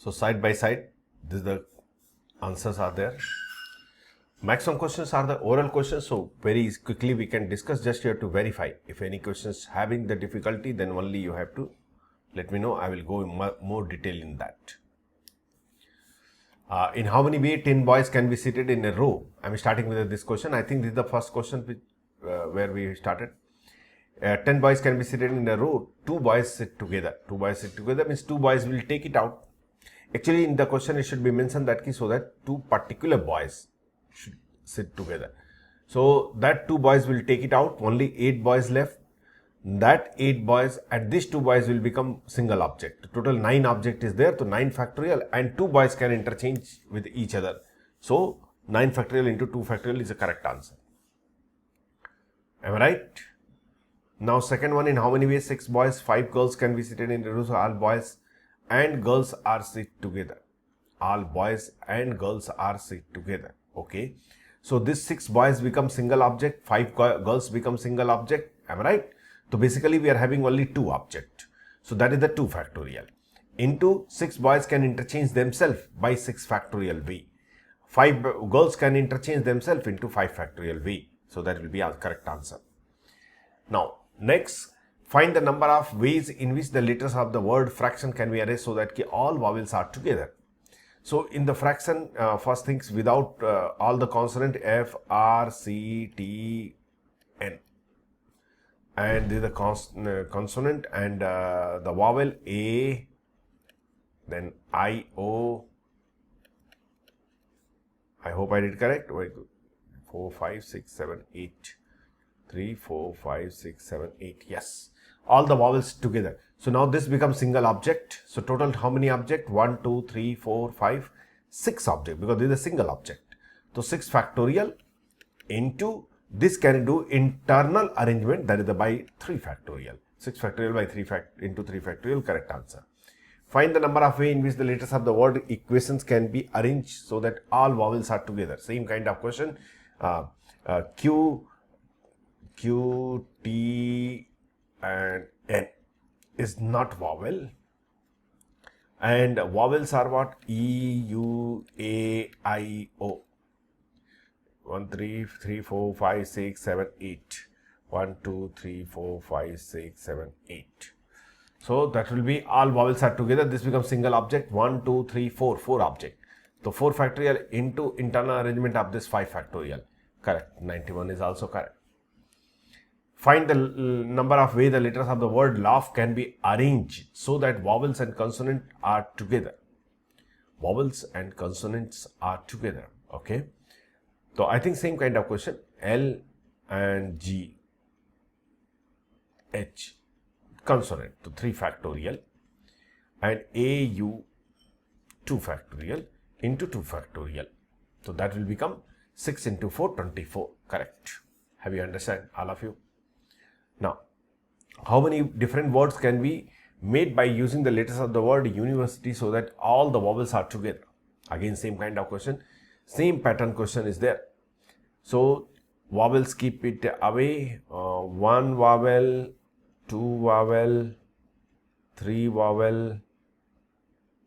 So side by side, the answers are there. Maximum questions are the oral questions, so very quickly we can discuss. Just you have to verify. If any questions having the difficulty, then only you have to let me know. I will go in more detail in that. In how many ways 10 boys can be seated in a row? I'm starting with this question. I think this is the first question where we started. 10 boys can be seated in a row. 2 boys sit together. 2 boys sit together means 2 boys will take it out. Actually, in the question, it should be mentioned that so that 2 particular boys should sit together. So that 2 boys will take it out. Only 8 boys left. That 8 boys and these 2 boys will become single object. Total 9 object is there. So 9 factorial and 2 boys can interchange with each other. So 9 factorial into 2 factorial is the correct answer. Am I right? Now second one, in how many ways 6 boys, 5 girls can be seated in a row? So all boys and girls are sit together. All boys and girls are sit together. Okay. So this 6 boys become single object, 5 girls become single object. Am I right? So basically we are having only 2 object. So that is the 2 factorial. Into 6 boys can interchange themselves by 6 factorial v. 5 girls can interchange themselves into 5 factorial v. So that will be our correct answer. Now next, find the number of ways in which the letters of the word fraction can be arranged so that all vowels are together. So in the fraction, first things without all the consonant F, R, C, T, N. And this is the consonant and the vowel A, then I, O. I hope I did correct. Wait, 4, 5, 6, 7, 8. 3, 4, 5, 6, 7, 8. Yes. All the vowels together. So now this becomes single object. So total how many object? 1, 2, 3, 4, 5, 6 object because this is a single object. So 6 factorial into this can do internal arrangement, that is the by 3 factorial. 6 factorial by 3 into 3 factorial, correct answer. Find the number of ways in which the letters of the word equations can be arranged so that all vowels are together. Same kind of question. Q, T and N is not vowel, and vowels are what? E, U, A, I, O. 1, 3, 3, 4, 5, 6, 7, 8. 1, 2, 3, 4, 5, 6, 7, 8. So that will be all vowels are together. This becomes single object. 1, 2, 3, 4. 4 object. So 4 factorial into internal arrangement of this 5 factorial. Correct. 91 is also correct. Find the number of ways the letters of the word laugh can be arranged so that vowels and consonants are together. Vowels and consonants are together. Okay. So I think same kind of question. L and G, H, consonant, so 3 factorial, and A, U, 2 factorial into 2 factorial. So that will become 6 into 4, 24. Correct. Have you understand, all of you? Now, how many different words can be made by using the letters of the word university so that all the vowels are together? Again, same kind of question. Same pattern question is there. So, vowels keep it away. 1 vowel, 2 vowel, 3 vowel,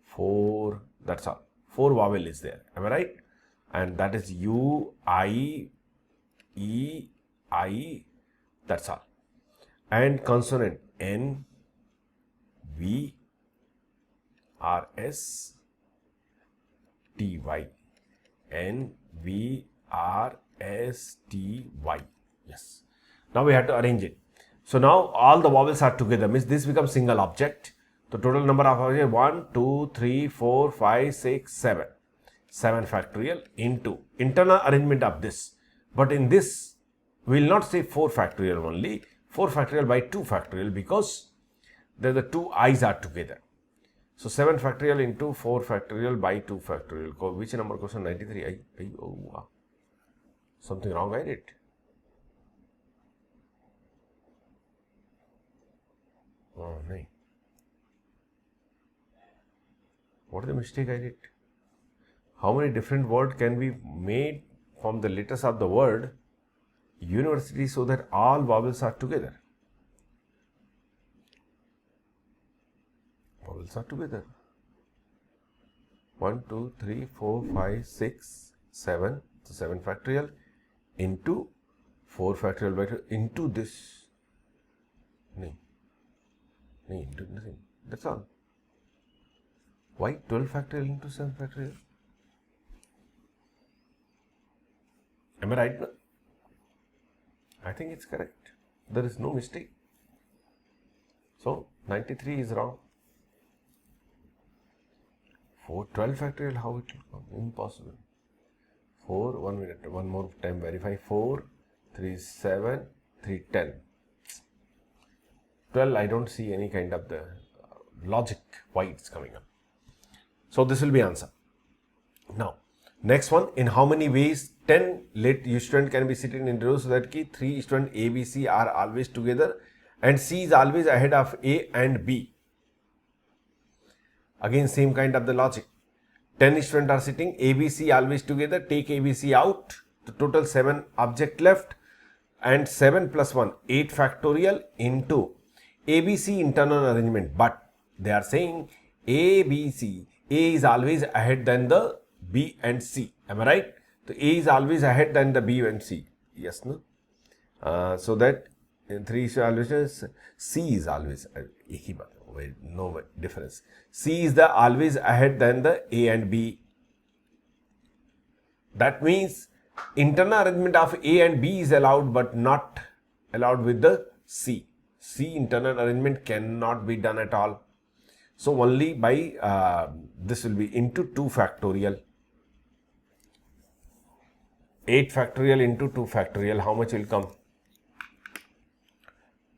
4. That's all. 4 vowel is there. Am I right? And that is U, I, E, I. That's all. And consonant N, V, R, S, T, Y. N, V, R, S, T, Y. Yes. Now we have to arrange it. So now all the vowels are together, means this becomes single object. The total number of objects 1, 2, 3, 4, 5, 6, 7. 7 factorial into internal arrangement of this. But in this, we will not say 4 factorial only. 4 factorial by 2 factorial because the 2 i's are together. So 7 factorial into 4 factorial by 2 factorial. Which number question? 93. Oh, something wrong I did. Oh, no. What is the mistake I did? How many different words can be made from the letters of the word university so that all vowels are together? Vowels are together. 1, 2, 3, 4, 5, 6, 7. So 7 factorial into 4 factorial by 2 into this. No, into nothing. That's all. Why 12 factorial into 7 factorial? Am I right now? I think it's correct. There is no mistake. So 93 is wrong. 12 factorial, how it will come? Impossible. 4, 1 minute, one more time verify. 4, 3, 7, 3, 10. 12, I don't see any kind of the logic why it's coming up. So this will be answer. Now, next one, in how many ways 10 late student can be seated in row so that 3 student A, B, C are always together and C is always ahead of A and B. Again, same kind of the logic. 10 students are sitting, A, B, C always together, take A, B, C out, the total 7 object left, and 7 plus 1, 8 factorial into A, B, C internal arrangement. But they are saying A, B, C, A is always ahead than the B and C. Am I right? So A is always ahead than the B and C. Yes, no? So that in 3 solutions, C is always no difference. C is the always ahead than the A and B. That means internal arrangement of A and B is allowed but not allowed with the C. C internal arrangement cannot be done at all. So only by this will be into 2 factorial. 8 factorial into 2 factorial. How much will come?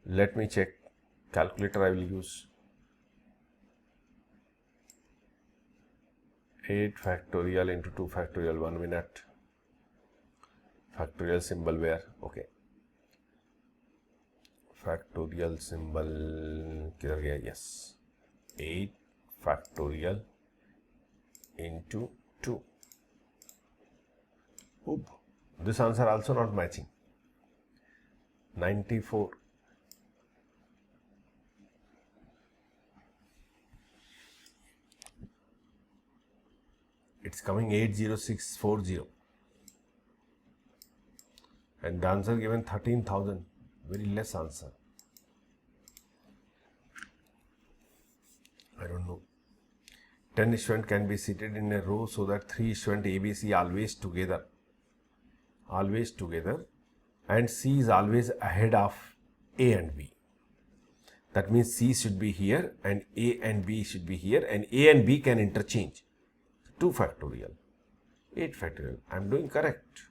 Let me check. Calculator I will use. 8 factorial into 2 factorial. 1 minute. Factorial symbol where? Okay. Factorial symbol. Yes. 8 factorial into 2. Oop. This answer also not matching. 94. It's coming 80640. And the answer given 13,000. Very less answer. I don't know. 10 students can be seated in a row so that 3 students ABC always together. Always together. And C is always ahead of A and B. That means C should be here and A and B should be here and A and B can interchange. 2 factorial. 8 factorial. I am doing correct.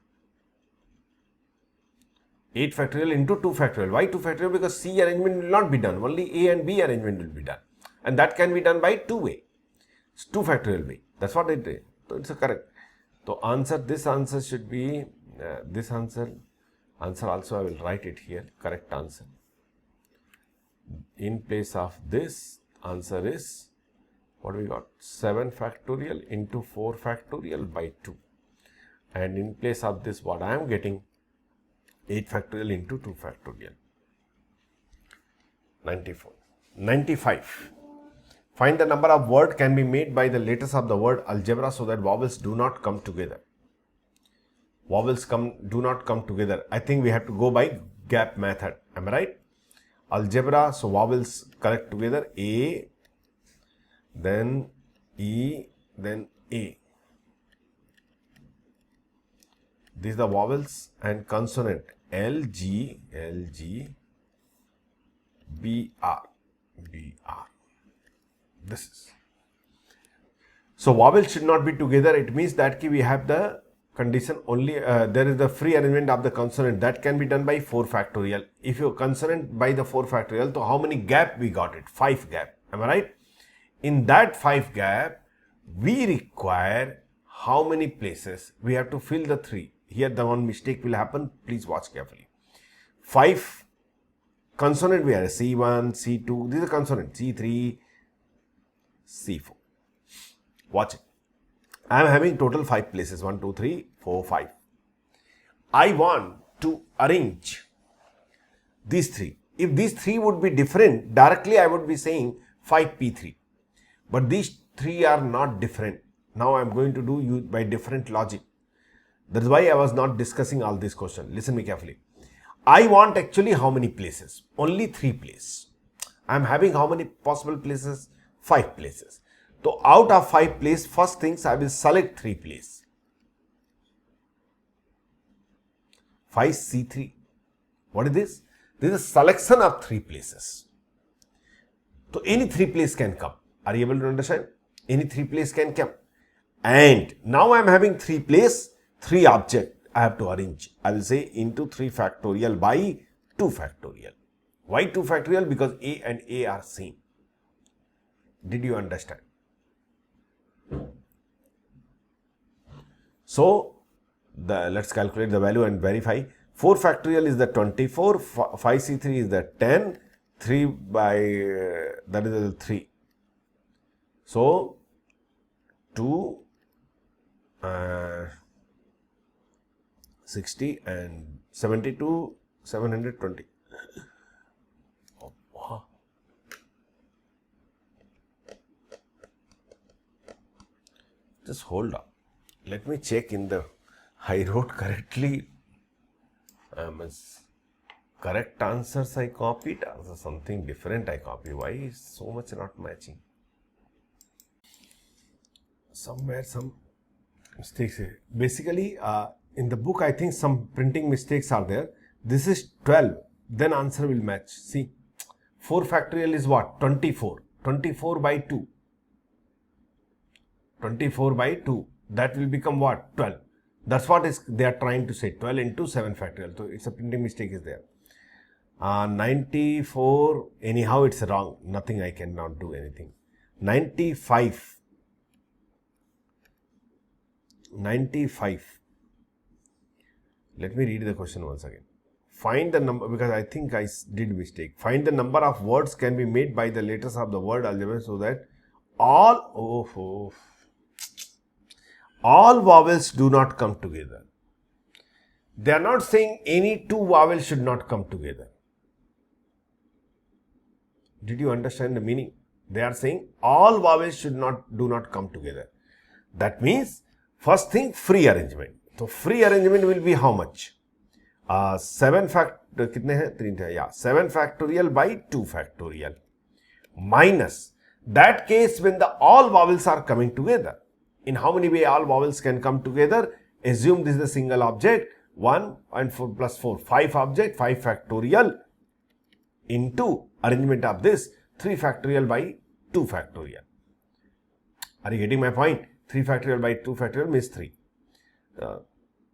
8 factorial into 2 factorial. Why 2 factorial? Because C arrangement will not be done. Only A and B arrangement will be done. And that can be done by 2 way. It's 2 factorial way. That's what it is. So it's a correct. So answer, this answer should be, this answer also I will write it here. Correct answer. In place of this, answer is, what do we got? 7 factorial into 4 factorial by 2. And in place of this, what I am getting? 8 factorial into 2 factorial. 94. 95. Find the number of words can be made by the letters of the word algebra so that vowels do not come together. Vowels do not come together. I think we have to go by gap method. Am I right? Algebra, so vowels collect together. A, then E, then A. These are the vowels and consonant L, G, B, R. This is. So vowels should not be together. It means that we have the condition only, there is the free arrangement of the consonant that can be done by 4 factorial. If you consonant by the 4 factorial, so how many gap we got it? 5 gap. Am I right? In that 5 gap, we require how many places? We have to fill the 3. Here the one mistake will happen. Please watch carefully. 5 consonant we have C1, C2. This is a consonant. C3, C4. Watch it. I am having total 5 places. 1, 2, 3, 4, 5. I want to arrange these 3. If these 3 would be different, directly I would be saying 5P3. But these 3 are not different. Now I am going to do you by different logic. That's why I was not discussing all these questions. Listen me carefully. I want actually how many places? Only 3 places. I am having how many possible places? 5 places. So out of 5 places, first things I will select 3 places. 5C3. What is this? This is a selection of 3 places. So any 3 places can come. Are you able to understand? Any 3 places can come. And now I am having 3 places, 3 objects I have to arrange. I will say into 3 factorial by 2 factorial. Why 2 factorial? Because A and A are same. Did you understand? So let's calculate the value and verify. 4 factorial is the 24, 5C3 is the 10, 3 by that is the 3. So 2 60 and 72 720. Oh, wow. Just hold on. Let me check in the I wrote correctly. Correct answers I copied or something different I copy. Why is so much not matching? Somewhere some mistakes. Basically, in the book I think some printing mistakes are there. This is 12. Then answer will match. See, 4 factorial is what? 24. 24 by 2. 24 by 2. That will become what? 12. That's what is they are trying to say. 12 into 7 factorial. So it's a printing mistake is there. 94. Anyhow, it's wrong. Nothing I cannot do anything. 95. 95. Let me read the question once again. Find the number, because I think I did mistake. Find the number of words can be made by the letters of the word algebra so that all vowels do not come together. They are not saying any 2 vowels should not come together. Did you understand the meaning? They are saying all vowels do not come together. That means first thing, free arrangement. So free arrangement will be how much? 7 factorial by 2 factorial minus that case when the all vowels are coming together. In how many way all vowels can come together? Assume this is a single object. 1 and 4 plus 4, 5 object, 5 factorial into arrangement of this 3 factorial by 2 factorial. Are you getting my point? 3 factorial by 2 factorial means 3.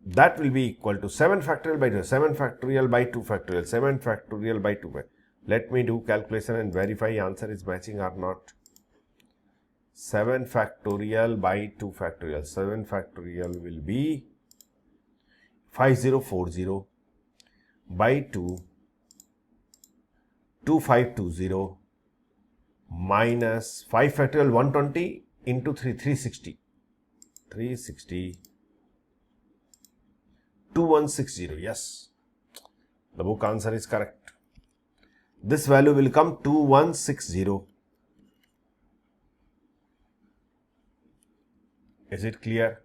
That will be equal to 7 factorial by 2, 7 factorial by 2 factorial, 7 factorial by 2 factorial. Let me do calculation and verify answer is matching or not. 7 factorial by 2 factorial. 7 factorial will be 5040 by 2, 2520 minus 5 factorial 120 into 3, 360. 2160. Yes, the book answer is correct. This value will come 2160. Is it clear?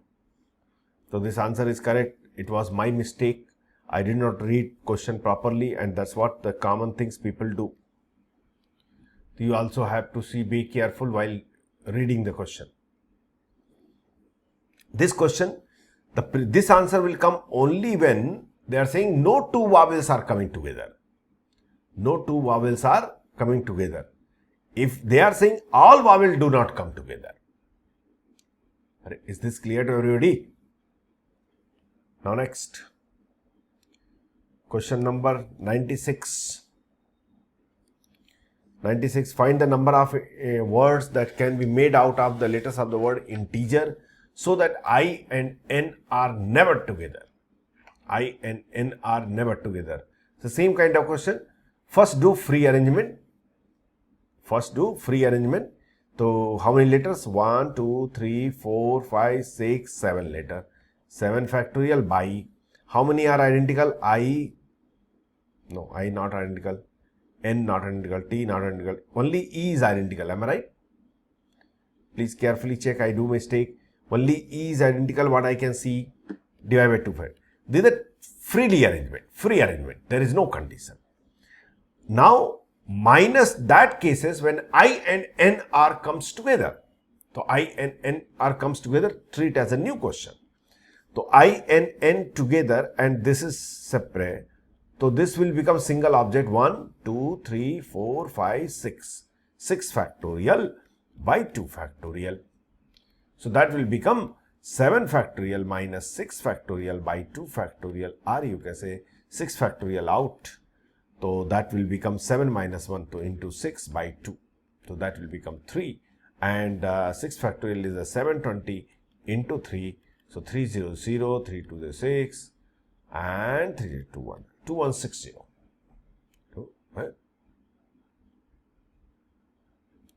So this answer is correct. It was my mistake. I did not read question properly, and that's what the common things people do. You also have to be careful while reading the question. This question, this answer will come only when they are saying no 2 vowels are coming together. No 2 vowels are coming together. If they are saying all vowels do not come together. Is this clear to everybody? Now next. Question number 96. 96. Find the number of words that can be made out of the letters of the word integer so that I and N are never together. I and N are never together. So same kind of question. First do free arrangement. So how many letters? 1, 2, 3, 4, 5, 6, 7 letters. 7 factorial by. How many are identical? I not identical. N not identical. T not identical. Only E is identical. Am I right? Please carefully check. I do mistake. Only E is identical, what I can see, divided by 2 factorial. This is a free arrangement. There is no condition. Now, minus that cases when I and N R comes together. So, I and N R comes together, treat as a new question. So, I and N together and this is separate. So, this will become single object 1, 2, 3, 4, 5, 6. 6 factorial by 2 factorial. So, that will become 7 factorial minus 6 factorial by 2 factorial, or you can say 6 factorial out. So, that will become 7 minus 1 into 6 by 2. So, that will become 3, and 6 factorial is a 720 into 3. So, 300, 3 to the 6 and 3 to 1, 2160. So,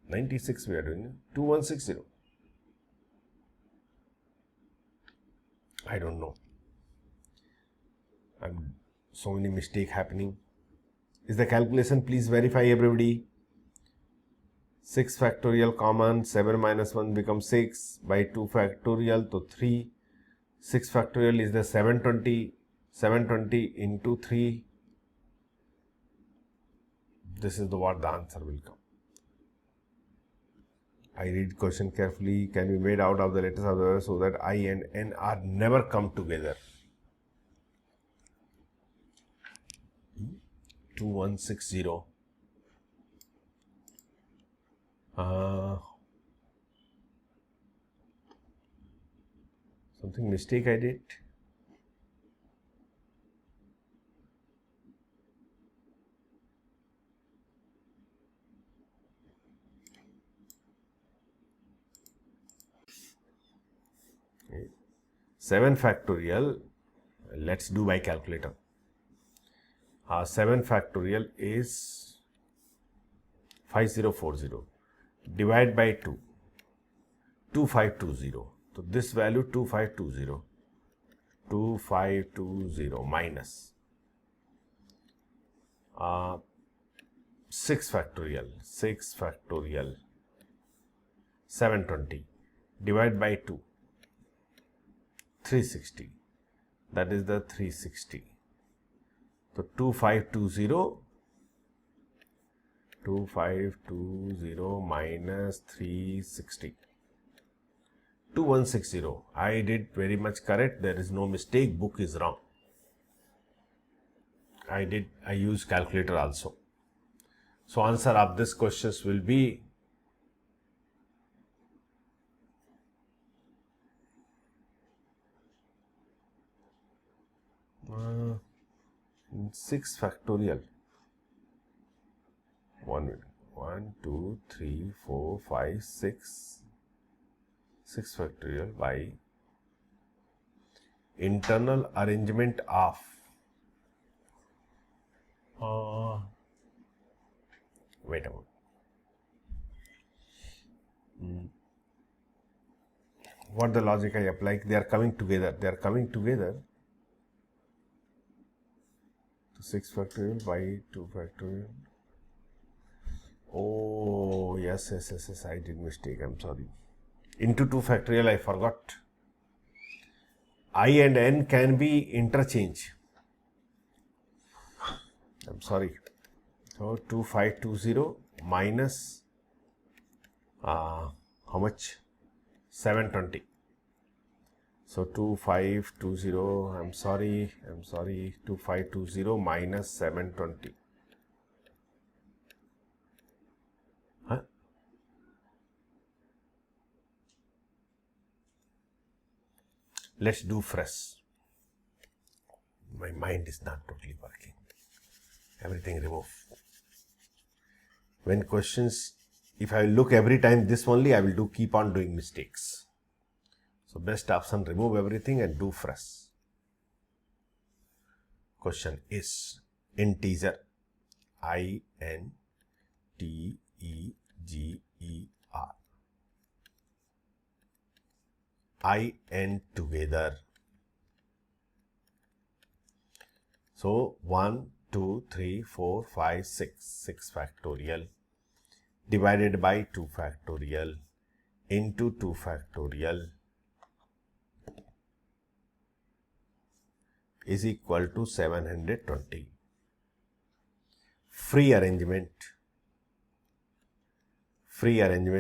96 we are doing, 2160. I don't know. So many mistakes happening. Is the calculation? Please verify everybody. 6 factorial common, 7 minus 1 becomes 6 by 2 factorial, so 3. 6 factorial is the 720, 720 into 3. This is what the answer will come. I read question carefully, can be made out of the letters of the word so that I and N are never come together. 2160. Something mistake I did. Okay. 7 factorial, let's do by calculator. 7 factorial is 5040 divided by 2, 2520. So, this value 2520 minus 6 factorial 720 divided by 2, 360, that is the 360. So, 2520 minus 360, 2160. I did very much correct. There is no mistake. Book is wrong. I use calculator also. So, answer of this questions will be 6 factorial. 1, 2, 3, 4, 5, 6. 6 factorial by internal arrangement of wait a moment. What the logic I apply? They are coming together. 6 factorial by 2 factorial. Oh, yes, I did mistake. I'm sorry. Into 2 factorial, I forgot. I and N can be interchange. I'm sorry. So, 2520 minus how much? 720. So, 2520, I'm sorry, 2520 minus 720. Huh? Let's do fresh. My mind is not totally working. Everything remove. When questions, if I look every time this only, I will keep on doing mistakes. So, best option, remove everything and do fresh. Question is integer INTEGER. I N together. So, 1, 2, 3, 4, 5, 6. 6 factorial divided by 2 factorial into 2 factorial is equal to 720. Free arrangement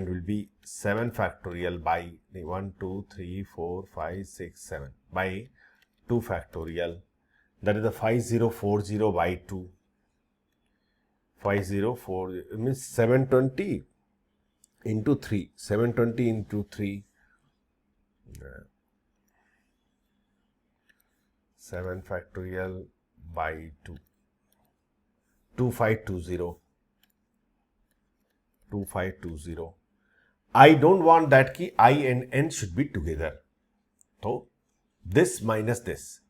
will be 7 factorial by 1, 2, 3, 4, 5, 6, 7 by 2 factorial. That is the 5040 by 2. 5040 means 720 into 3. 720 into 3. 7 factorial by 2. 2520. 2520. I don't want that key I and n should be together. So this minus this.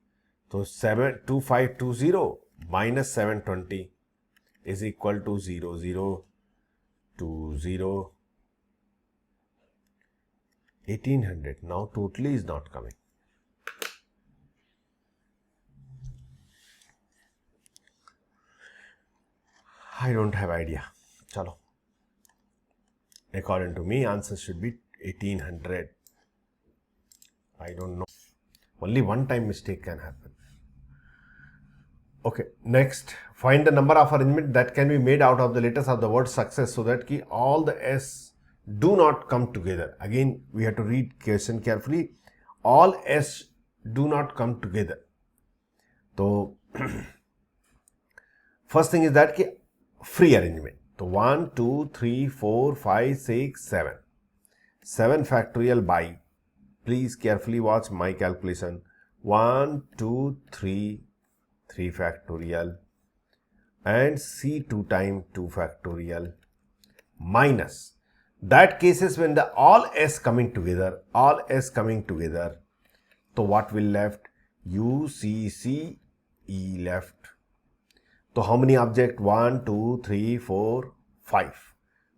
So 2520 minus 720 is equal to 0020. 1800. Now totally is not coming. I don't have idea. Chalo. According to me, answer should be 1800. I don't know. Only one time mistake can happen. Okay, next, find the number of arrangement that can be made out of the letters of the word success so that all the S do not come together. Again, we have to read question carefully. All S do not come together. So, first thing is that free arrangement. So 1, 2, 3, 4, 5, 6, 7. 7 factorial by, please carefully watch my calculation. 1, 2, 3, 3 factorial and C2 time 2 factorial minus. That cases when the all S coming together, so what will left? UCC E left. So how many object? 1, 2, 3, 4, 5.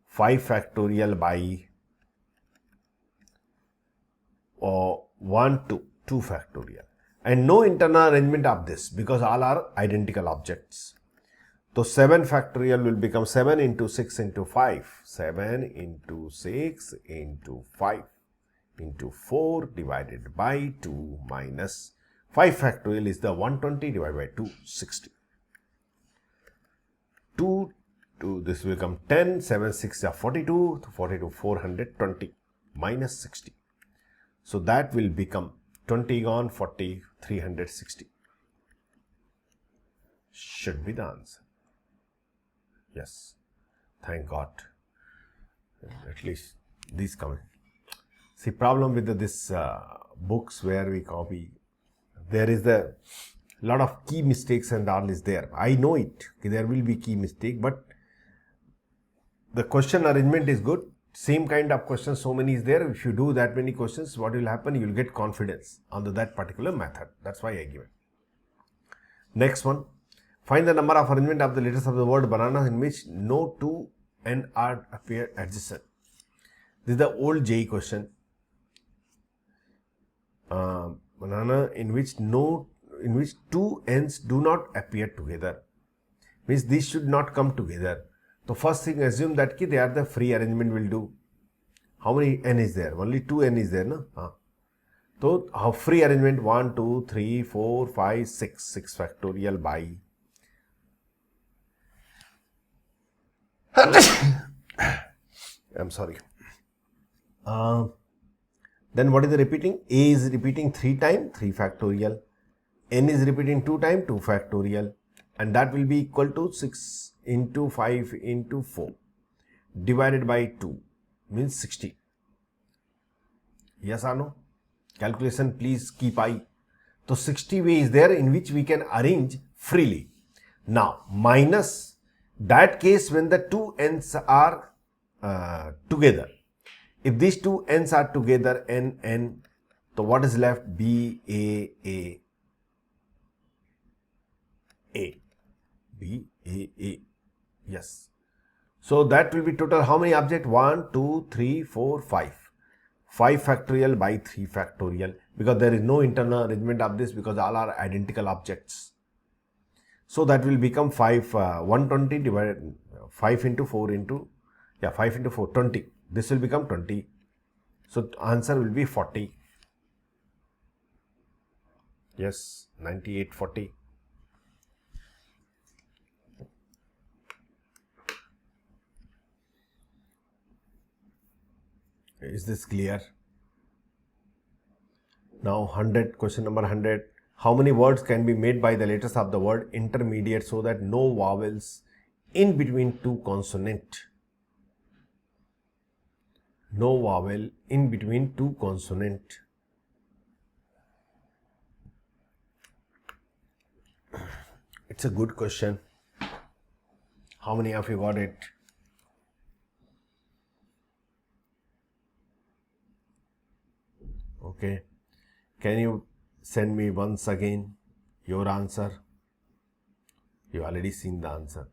5 factorial by 1, 2, 2 factorial. And no internal arrangement of this because all are identical objects. So 7 factorial will become 7 into 6 into 5. 7 into 6 into 5 into 4 divided by 2 minus 5 factorial is the 120 divided by 2, 60. 2, this will become 10, 7, 6 are 42, 42, 420 minus 60. So that will become 20 gone, 40, 360. Should be the answer. Yes. Thank God. At least these come in. See, problem with this books where we copy, there is the lot of key mistakes and all is there. I know it. There will be key mistake, but the question arrangement is good. Same kind of questions, so many is there. If you do that many questions, what will happen? You will get confidence on that particular method. That's why I give it. Next one. Find the number of arrangement of the letters of the word banana in which no two N are appear adjacent. This is the old JEE question. Banana in which two N's do not appear together. Means these should not come together. So first thing, assume that they are the free arrangement will do. How many N is there? Only 2 N is there, no? So how free arrangement? 1, 2, 3, 4, 5, 6. 6 factorial by. I'm sorry. Then what is the repeating? A is repeating 3 times, 3 factorial. N is repeating 2 times, 2 factorial. And that will be equal to 6 into 5 into 4 divided by 2 means 60. Yes or no? Calculation, please keep eye. So 60 way is there in which we can arrange freely. Now minus that case when the two N's are together. If these two N's are together, N, N, so what is left? B, A, A, A. B, A, A. Yes. So that will be total how many objects? 1, 2, 3, 4, 5. 5 factorial by 3 factorial because there is no internal arrangement of this because all are identical objects. So that will become 120 divided 5 into 4 into 5 into 4, 20. This will become 20. So answer will be 40. Yes, 9840. Is this clear? Now 100, question number 100. How many words can be made by the letters of the word intermediate so that no vowels in between two consonant? No vowel in between two consonant. It's a good question. How many of you got it? Okay. Can you send me once again your answer? You already seen the answer.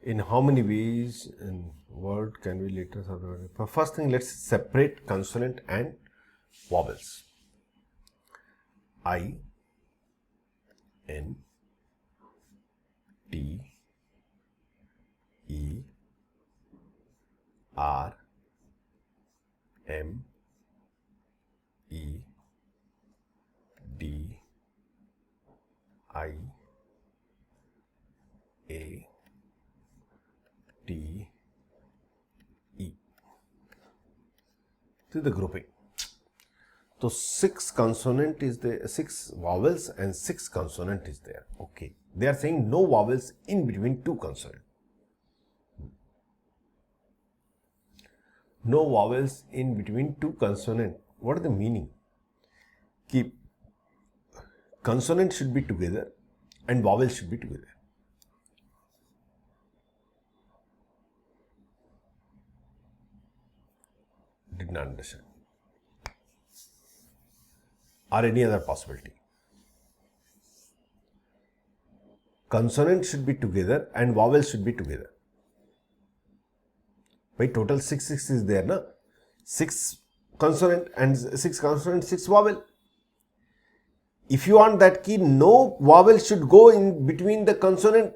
In how many ways in word can we letters of the word? First thing, let's separate consonant and vowels. I, N, T, E, R, M, E, D, I, A, T, E. This is the grouping. So 6 consonant is there, 6 vowels and 6 consonant is there. Okay. They are saying no vowels in between 2 consonant. No vowels in between 2 consonant. What is the meaning? Keep consonant should be together and vowels should be together. Did not understand. Or any other possibility. Consonant should be together and vowels should be together. By total 6 is there, na? 6 consonant and 6 consonant, 6 vowel. If you want that key, no vowel should go in between the consonant,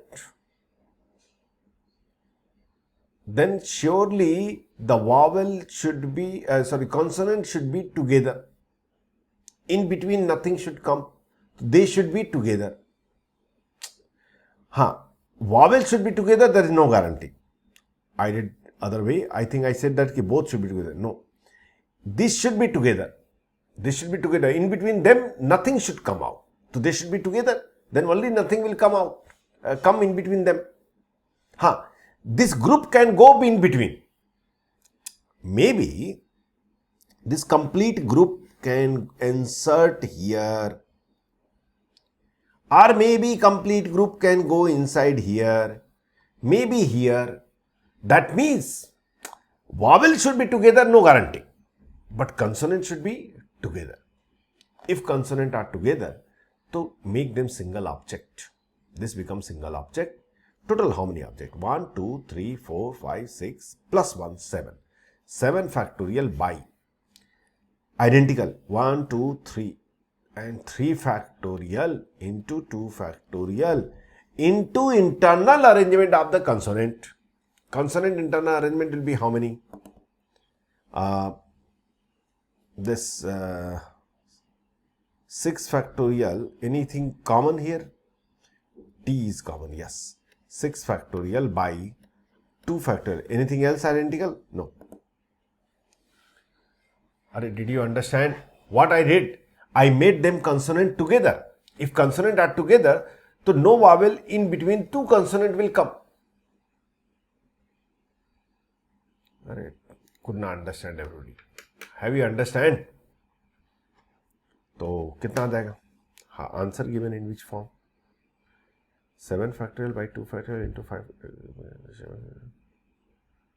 then surely the vowel should be, consonant should be together. In between nothing should come. They should be together. Vowel should be together, there is no guarantee. I did other way. I think I said that both should be together. No. This should be together. This should be together. In between them, nothing should come out. So they should be together. Then only nothing will come out. Come in between them. This group can go in between. Maybe this complete group can insert here, or maybe complete group can go inside here, maybe here. That means vowel should be together, no guarantee, but consonant should be together. If consonant are together, to make them single object, this becomes single object. Total how many object? 1, 2, 3, 4, 5, 6 plus 1, 7. 7 factorial by identical 1, 2, 3 and 3 factorial into 2 factorial into internal arrangement of the consonant. Consonant internal arrangement will be how many? This 6 factorial, anything common here? T is common, yes. 6 factorial by 2 factorial. Anything else identical? No. Did you understand what I did? I made them consonant together. If consonant are together, so no vowel in between 2 consonant will come. Could not understand everybody. Have you understand? तो कितना आ जाएगा? Answer given in which form? 7 factorial by 2 factorial into 5.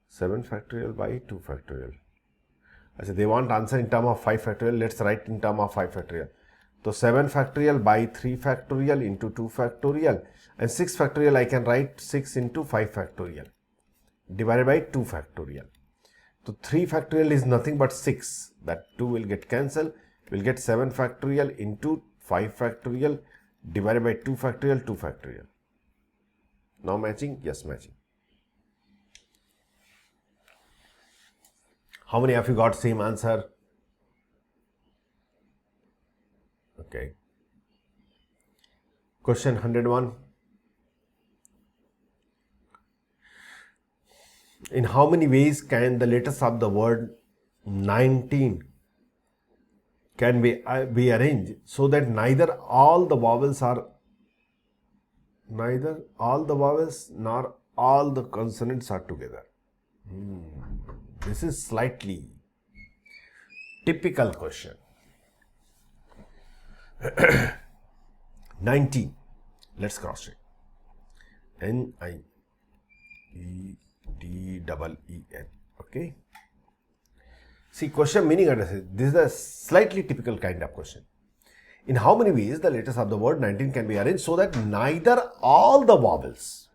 7 factorial by 2 factorial. They want answer in term of 5 factorial. Let's write in term of 5 factorial. So 7 factorial by 3 factorial into 2 factorial and 6 factorial. I can write 6 into 5 factorial divided by 2 factorial. So 3 factorial is nothing but 6. That 2 will get cancelled We'll get 7 factorial into 5 factorial divided by 2 factorial, 2 factorial. Now matching? Yes, matching. How many of you got same answer? Okay. Question 101. In how many ways can the letters of the word 19 can be arranged so that neither all the vowels nor all the consonants are together? This is slightly typical question. 19. Let's cross check. NIEDEEN. Okay. See, question meaning understood. This is a slightly typical kind of question. In how many ways the letters of the word 19 can be arranged so that neither all the vowels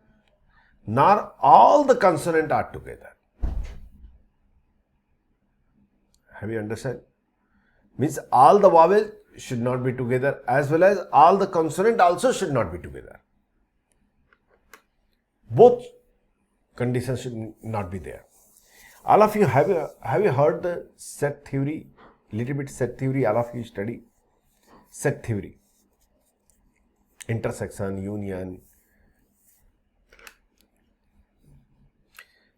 nor all the consonants are together? Have you understood? Means all the vowels should not be together as well as all the consonant also should not be together. Both conditions should not be there. All of you, have you heard the set theory? Little bit set theory, all of you study. Set theory. Intersection, union.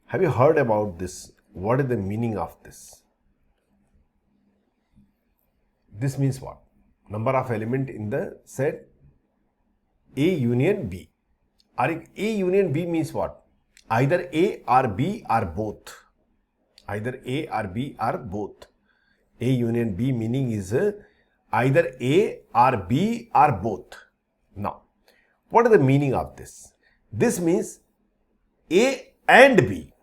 Have you heard about this? What is the meaning of this? This means what? Number of element in the set A union B. A union B means what? Either A or B or both. Either A or B or both. A union B meaning is either A or B or both. Now, what is the meaning of this? This means A and B.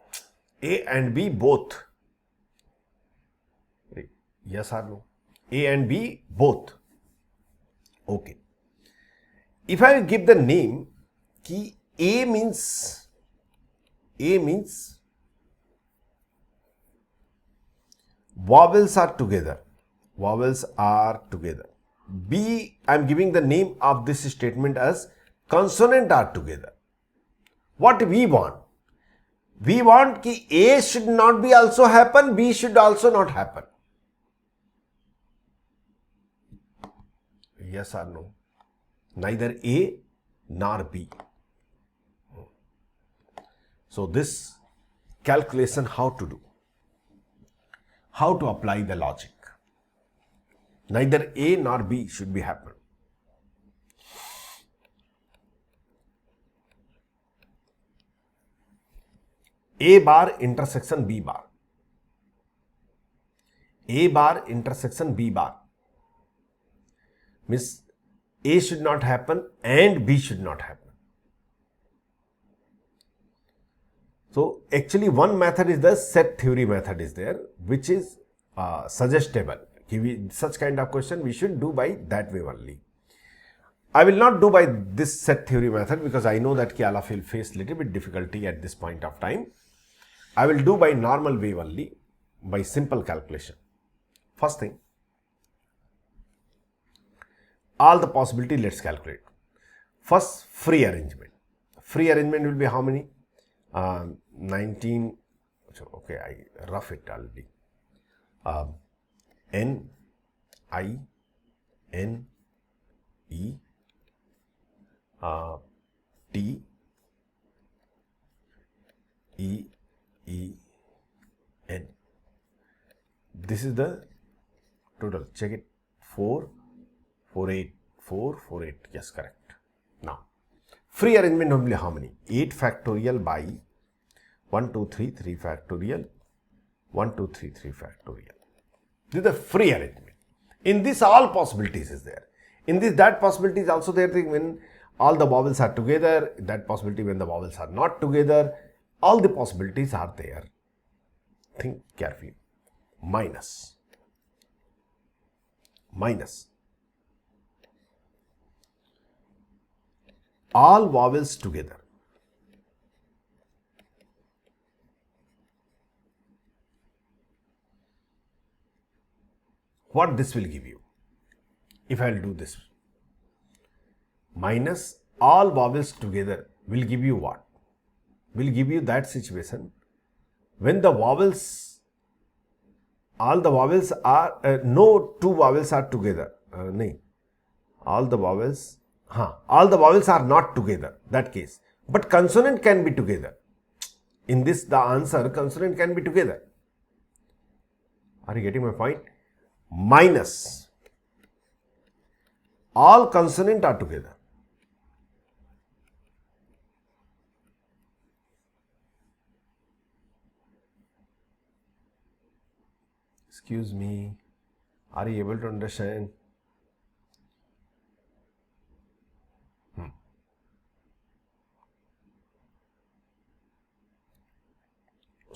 A and B both. Yes or no? A and B both. Okay. If I give the name, ki A means vowels are together. Vowels are together. B, I am giving the name of this statement as consonant are together. What we want? We want ki A should not be also happen, B should also not happen. Yes or no? Neither A nor B. So this calculation how to do? How to apply the logic? Neither A nor B should be happen. A bar intersection B bar. A bar intersection B bar. Means A should not happen and B should not happen. So actually one method is the set theory method is there, which is suggestible. Such kind of question we should do by that way only. I will not do by this set theory method because I know that all of you will face little bit difficulty at this point of time. I will do by normal way only, by simple calculation. First thing, all the possibility let's calculate. First, free arrangement. Free arrangement will be how many? 19, okay, I rough it already. N, I, N, E, T, E, E, N. This is the total. Check it. 4, 4, 8, 4, 4, 8. Yes, correct. Now, free arrangement only how many? 8 factorial by 1, 2, 3, 3 factorial, 1, 2, 3, 3 factorial. This is the free arrangement. In this, all possibilities is there. In this, that possibility is also there when all the vowels are together, that possibility when the vowels are not together, all the possibilities are there. Think carefully. Minus. All vowels together. What this will give you? if I'll do this, minus all vowels together will give you what? Will give you that situation when the vowels, all the vowels are, no two vowels are together. No, all the vowels are not together, that case. But consonant can be together. In this, the answer, consonant can be together. Are you getting my point? Minus all consonant are together. Excuse me, are you able to understand?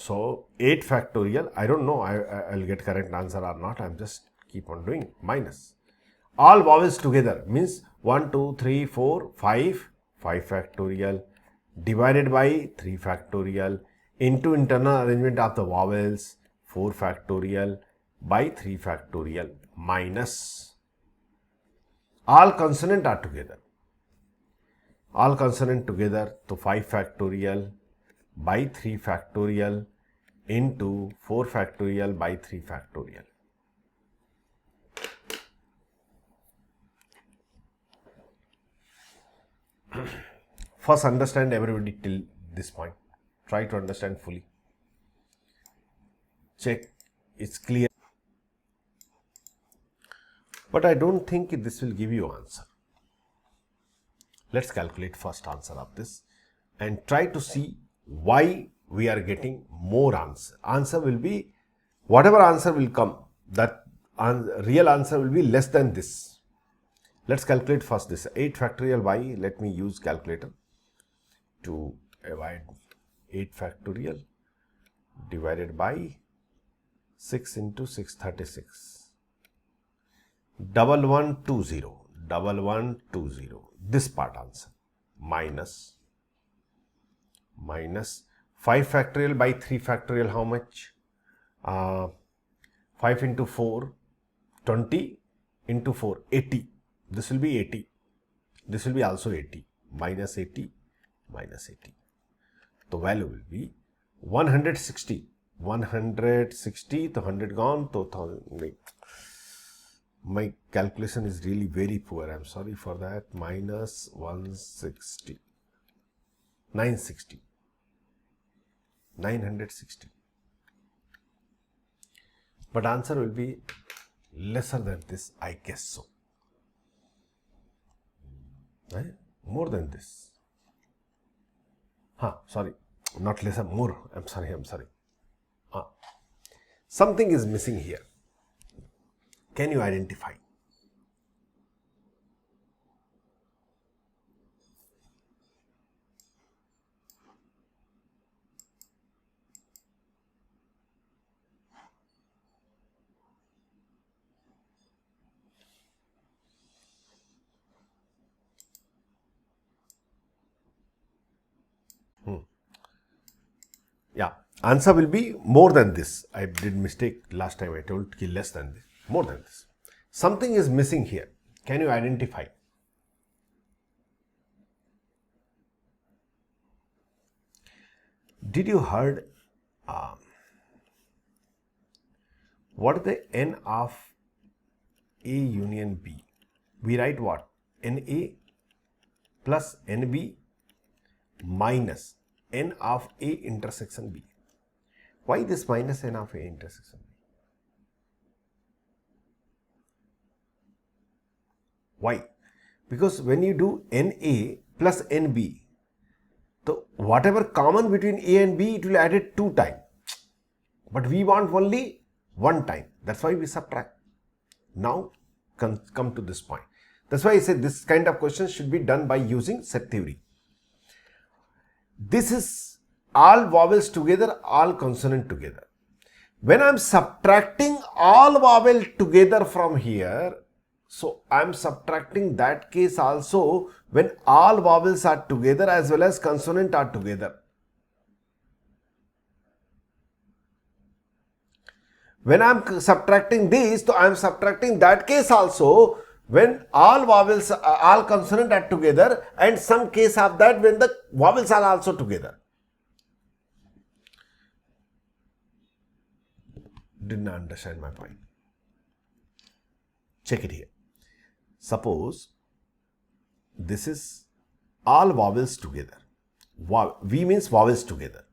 So 8 factorial, I don't know I'll get correct answer or not, I'm just keep on doing, minus all vowels together means 1, 2, 3, 4, 5, 5 factorial divided by 3 factorial into internal arrangement of the vowels 4 factorial by 3 factorial minus all consonant are together. All consonant together, so 5 factorial by 3 factorial into 4 factorial by 3 factorial. First understand everybody till this point. Try to understand fully. Check, it's clear. But I don't think this will give you answer. Let's calculate first answer of this and try to see why we are getting more answer. Answer will be, whatever answer will come, that real answer will be less than this. Let's calculate first this 8 factorial y. Let me use calculator to avoid 8 factorial divided by 6 into 636. 1120. This part answer minus 5 factorial by 3 factorial, how much? 5 into 4, 20 into 4, 80. This will be 80. This will be also 80. Minus 80, minus 80. The value will be 160. 160, तो 100 gone, तो 1000. My calculation is really very poor. I'm sorry for that. Minus 160. 960. 960. But answer will be lesser than this, I guess so. Right? More than this. Sorry. Not lesser, more. I'm sorry. Something is missing here. Can you identify? Yeah, answer will be more than this. I did mistake last time. I told less than this. More than this. Something is missing here. Can you identify? Did you heard what is the n of A union B? We write what? NA plus NB minus n of A intersection B. Why this minus n of A intersection B? Why? Because when you do NA plus NB, so whatever common between A and B, it will add it 2 times. But we want only 1 time. That's why we subtract. Now come to this point. That's why I said this kind of question should be done by using set theory. This is all vowels together, all consonant together. When I am subtracting all vowel together from here, so I am subtracting that case also when all vowels are together as well as consonant are together. When I am subtracting this, so I am subtracting that case also when all vowels, all consonant are together, and some case of that when the vowels are also together. Did not understand my point. Check it here. Suppose this is all vowels together. V means vowels together.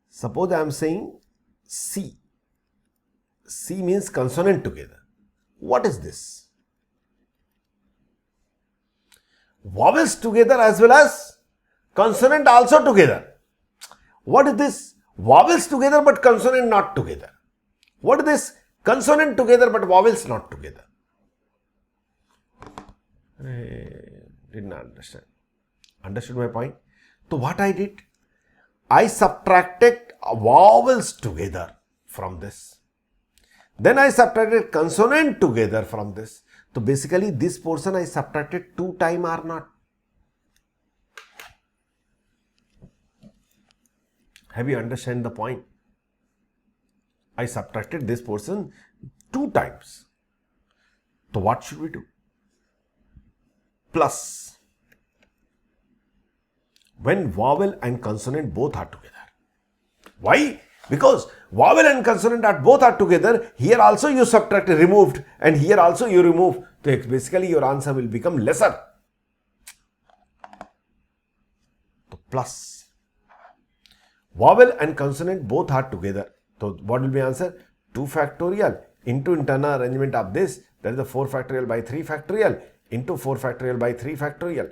Suppose I am saying C. C means consonant together. What is this? Vowels together as well as consonant also together. What is this? Vowels together but consonant not together. What is this? Consonant together but vowels not together. Did not understand. Understood my point? So what I did? I subtracted vowels together from this. Then I subtracted consonant together from this. So basically this portion I subtracted 2 times or not. Have you understand the point? I subtracted this portion 2 times. So what should we do? Plus, when vowel and consonant both are together. Why? Because vowel and consonant are both are together. Here also you subtract, removed, and here also you remove. So basically your answer will become lesser. So plus, vowel and consonant both are together. So what will be answer? 2 factorial into internal arrangement of this, that is the 4 factorial by 3 factorial into 4 factorial by 3 factorial,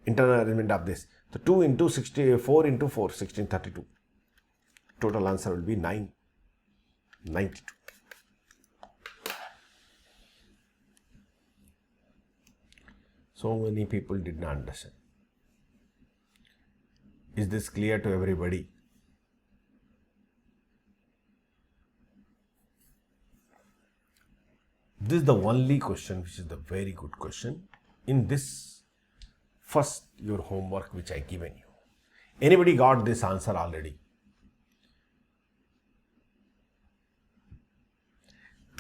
internal arrangement of this. So 2 into 64 into 4, 1632. Total answer will be 992. So many people did not understand. Is this clear to everybody? This is the only question which is the very good question in this first your homework which I given you. Anybody got this answer already?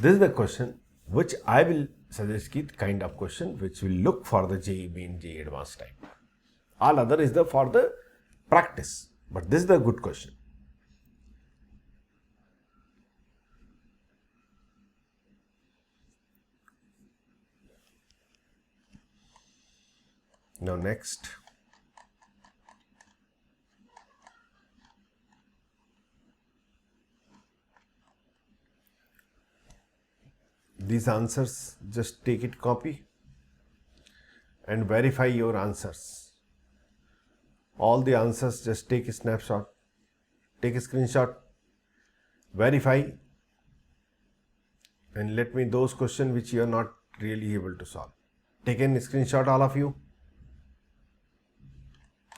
This is the question which I will suggest ki kind of question which will look for the JEE Main, JEE Advanced type. All other is the for the practice, but this is the good question. Now next, these answers, just take it copy and verify your answers. All the answers, just take a snapshot, take a screenshot, verify, and let me those questions which you are not really able to solve. Take a screenshot, all of you.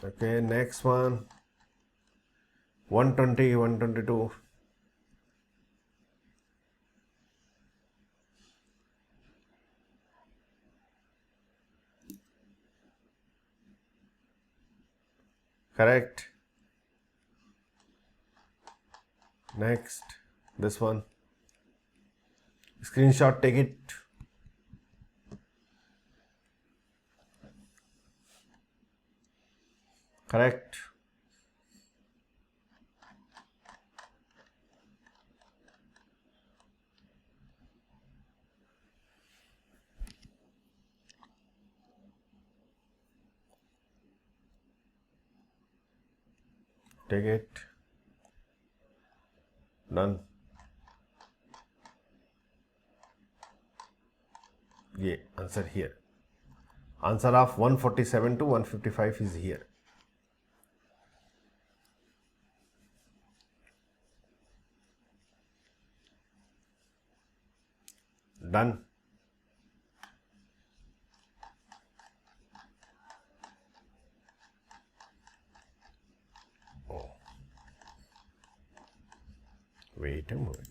Okay, next one, 120, 122. Correct. Next, this one. Screenshot, take it. Correct. Take it. Done. Yeah, answer here. Answer of 147 to 155 is here. Done. Oh. Wait a moment.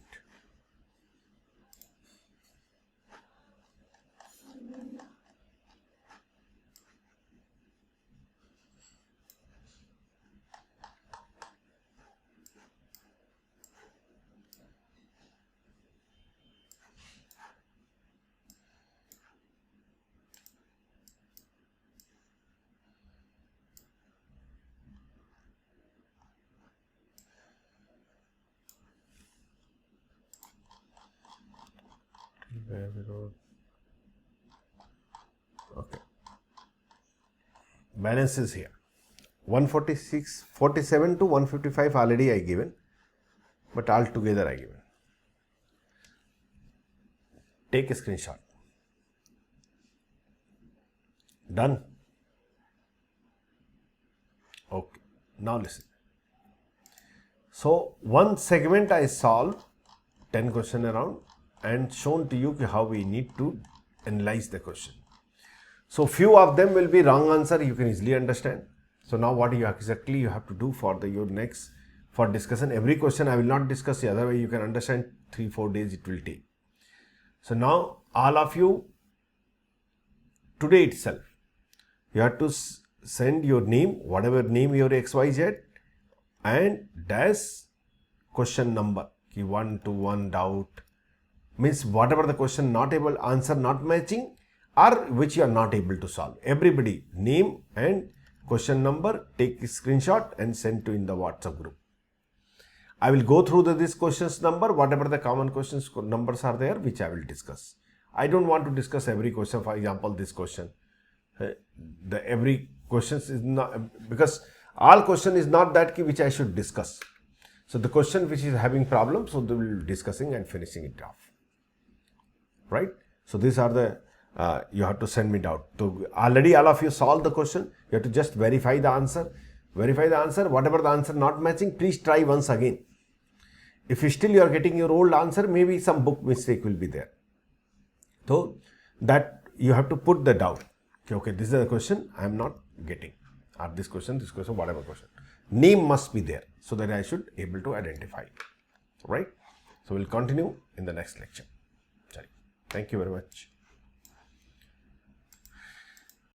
where we wrote. Okay. Balance is here. 146, 47 to 155 already I given, but all together I given. Take a screenshot. Done. Okay. Now listen. So one segment I solved 10 question around and shown to you how we need to analyze the question. So few of them will be wrong answer, you can easily understand. So now what you exactly you have to do for your next for discussion. Every question I will not discuss, the other way you can understand 3-4 days it will take. So now all of you today itself you have to send your name, whatever name your XYZ, and dash question number. 1 to 1 doubt means whatever the question not able answer not matching or which you are not able to solve. Everybody name and question number, take a screenshot and send to in the WhatsApp group. I will go through this questions number, whatever the common questions numbers are there, which I will discuss. I don't want to discuss every question. For example, this question, the every questions is not, because all question is not that which I should discuss. So the question which is having problem, so they will be discussing and finishing it off, right? So these are the you have to send me doubt. So already all of you solved the question. You have to just verify the answer. Verify the answer. Whatever the answer not matching, please try once again. If still you are getting your old answer, maybe some book mistake will be there. So that you have to put the doubt. Okay, this is the question I am not getting. Or this question, whatever question. Name must be there so that I should able to identify it. Right? So we'll continue in the next lecture. Sorry. Thank you very much.